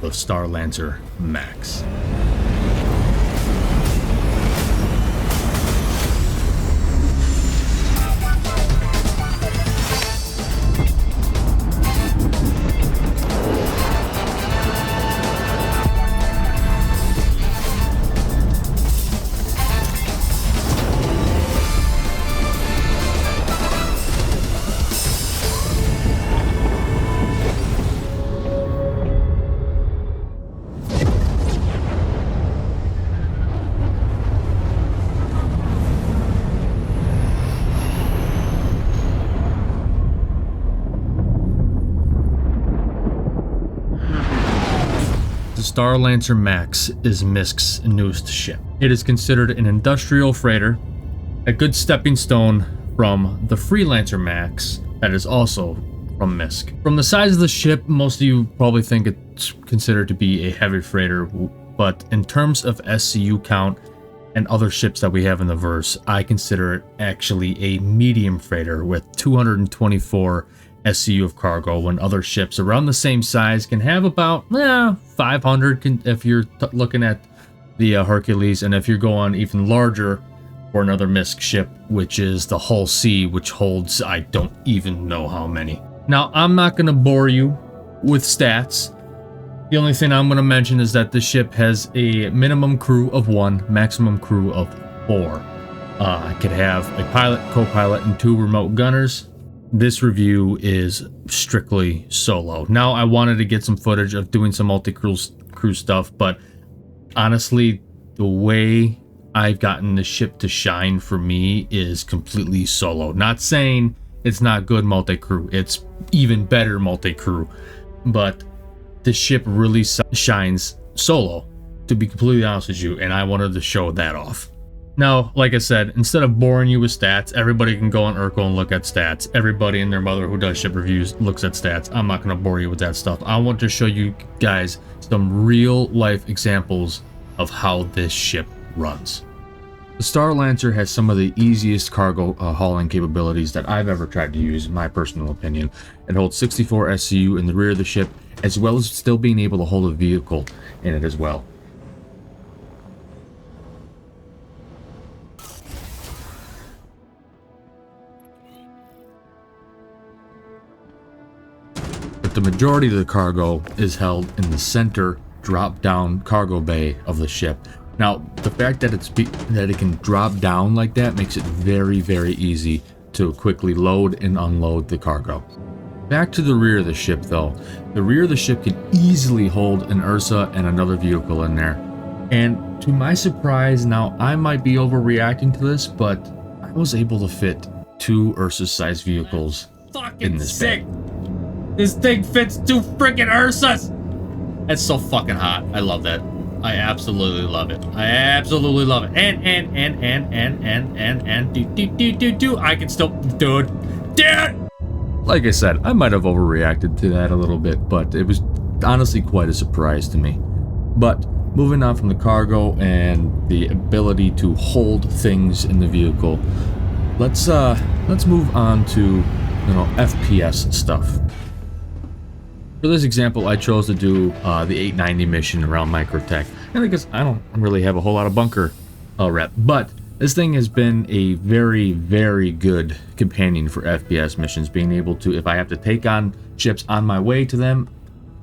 the Starlancer Max. The Starlancer Max is MISC's newest ship. It is considered an industrial freighter, a good stepping stone from the Freelancer Max that is also from MISC. From the size of the ship, most of you probably think it's considered to be a heavy freighter, but in terms of SCU count and other ships that we have in the verse, I consider it actually a medium freighter with 224 SCU of cargo, when other ships around the same size can have about 500 if you're looking at the Hercules, and if you're going even larger for another MISC ship, which is the Hull C, which holds I don't even know how many. Now, I'm not going to bore you with stats. The only thing I'm going to mention is that the ship has a minimum crew of 1, maximum crew of 4. I could have a pilot, co-pilot, and 2 remote gunners. This review is strictly solo. Now, I wanted to get some footage of doing some multi-crew stuff, but honestly, the way I've gotten the ship to shine for me is completely solo. Not saying it's not good multi-crew, it's even better multi-crew, but the ship really shines solo, to be completely honest with you, and I wanted to show that off. Now, like I said, instead of boring you with stats, everybody can go on Urkel and look at stats. Everybody and their mother who does ship reviews looks at stats. I'm not going to bore you with that stuff. I want to show you guys some real life examples of how this ship runs. The Starlancer has some of the easiest cargo hauling capabilities that I've ever tried to use, in my personal opinion. It holds 64 SCU in the rear of the ship, as well as still being able to hold a vehicle in it as well. But the majority of the cargo is held in the center drop-down cargo bay of the ship. Now, the fact that it can drop down like that makes it very, very easy to quickly load and unload the cargo. Back to the rear of the ship though. The rear of the ship can easily hold an Ursa and another vehicle in there. And to my surprise, now I might be overreacting to this, but I was able to fit 2 Ursa-sized vehicles in this bay. This thing fits 2 freaking Ursas! That's so fucking hot. I love that. I absolutely love it. I absolutely love it. And I can still, dude. Like I said, I might have overreacted to that a little bit, but it was honestly quite a surprise to me. But moving on from the cargo and the ability to hold things in the vehicle, let's move on to, FPS stuff. For this example, I chose to do the 890 mission around Microtech, and because I don't really have a whole lot of bunker rep, but this thing has been a very, very good companion for FPS missions, being able to, if I have to take on ships on my way to them,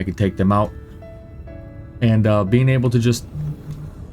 I can take them out, and being able to just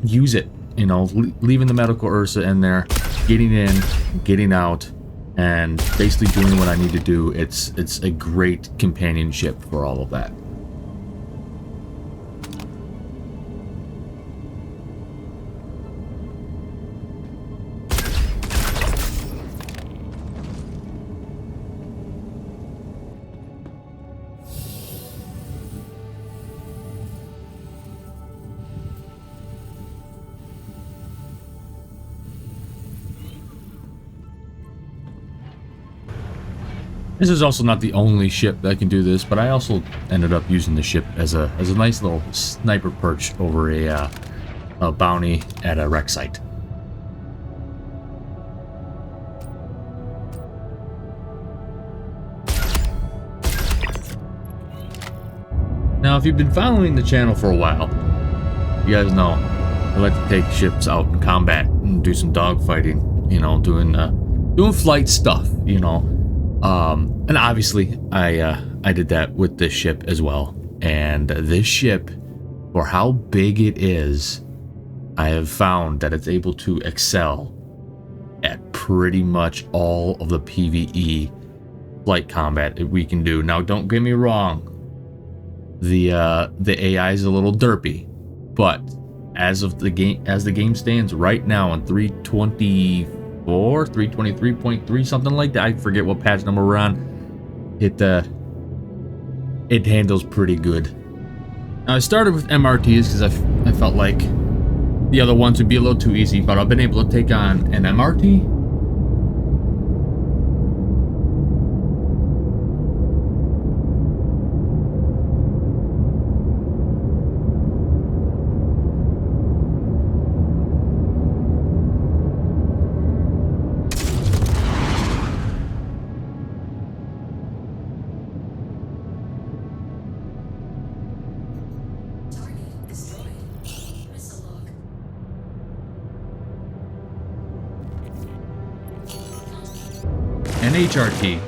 use it, leaving the medical Ursa in there, getting in, getting out, and basically doing what I need to do. It's a great companionship for all of that. This is also not the only ship that can do this, but I also ended up using the ship as a nice little sniper perch over a bounty at a wreck site. Now, Now, if you've been following the channel for a while, you guys know I like to take ships out in combat and do some dogfighting, you know, doing flight stuff, you know. And obviously I did that with this ship as well. And this ship, for how big it is, I have found that it's able to excel at pretty much all of the PvE flight combat that we can do. Now, don't get me wrong, the AI is a little derpy, but as the game stands right now in 324, 323.3, something like that, I forget what patch number we're on. It handles pretty good. Now, I started with MRTs because I felt like the other ones would be a little too easy, but I've been able to take on an MRT. An HRT.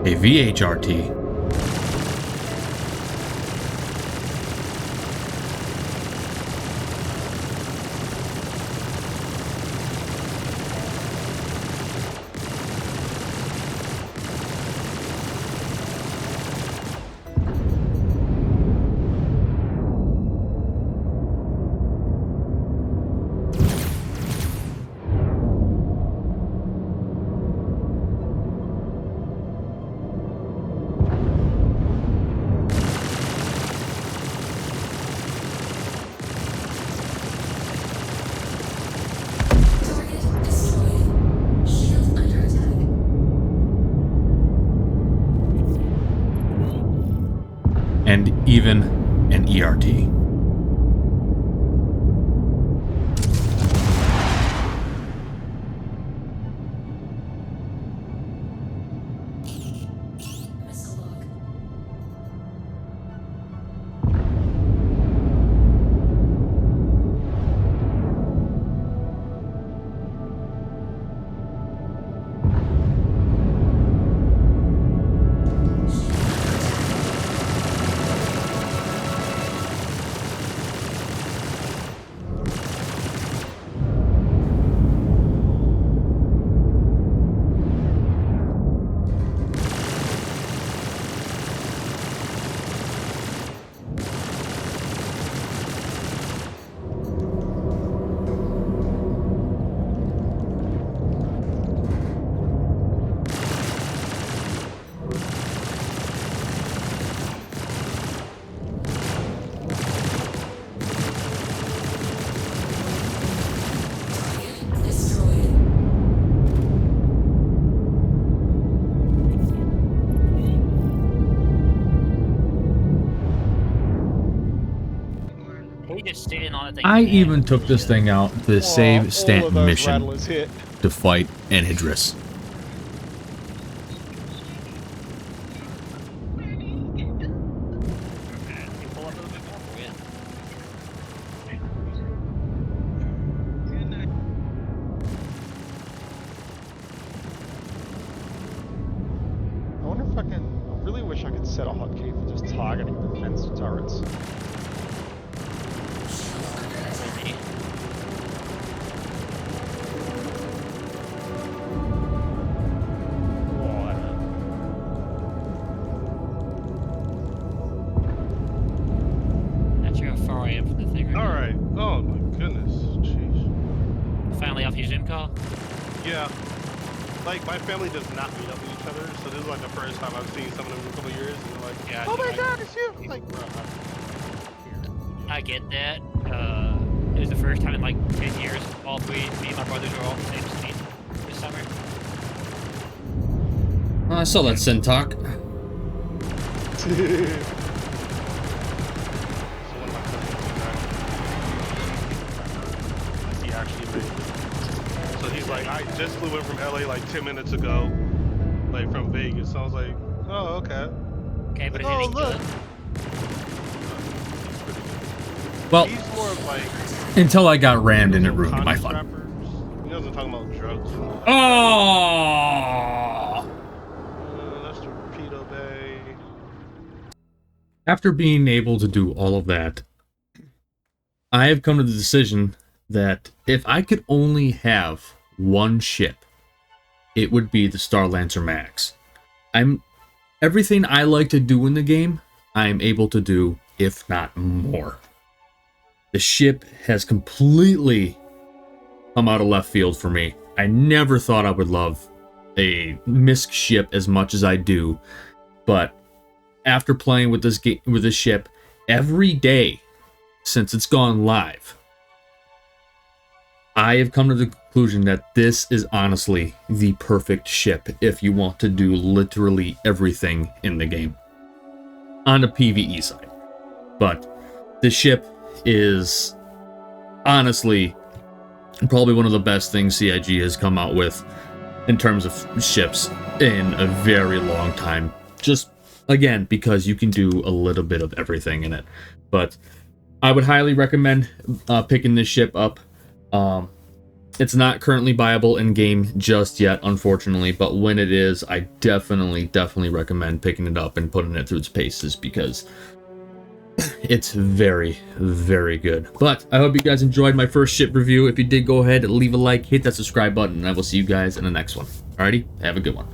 A VHRT. And even an ERT. I even took this thing out to save Stanton mission to fight an Idris. I wonder if I really wish I could set a hotkey for just targeting defense turrets. off your Zoom call? Yeah. Like, my family does not meet up with each other, so this is like the first time I've seen some of them in a couple of years, and they're like, Yeah, oh my god, it's you! Like, bro, I get that. It was the first time in like 10 years all three, me and my brothers were all in the same state this summer. I saw that Sin talk. So one of my cousins, he actually made it. So he's like, I just flew in from LA like 10 minutes ago, like from Vegas. So I was like, oh, okay. Okay, but is Oh, he look. good? Well, He's more of like until I got rammed and it ruined my fun. rappers. He wasn't talking about drugs. And all that. Oh! That's the Torpedo Bay. After being able to do all of that, I have come to the decision that if I could only have one ship, it would be the Starlancer Max. Everything I like to do in the game, I'm able to do, if not more. The ship has completely come out of left field for me. I never thought I would love a MISC ship as much as I do, but after playing with this ship every day since it's gone live, I have come to the conclusion that this is honestly the perfect ship if you want to do literally everything in the game on the PvE side. But the ship is honestly probably one of the best things CIG has come out with in terms of ships in a very long time. Just again, because you can do a little bit of everything in it. But I would highly recommend picking this ship up. It's not currently viable in game just yet, unfortunately, but when it is, I definitely recommend picking it up and putting it through its paces because it's very, very good. But I hope you guys enjoyed my first ship review. If you did, go ahead and leave a like, hit that subscribe button, and I will see you guys in the next one. Alrighty, have a good one.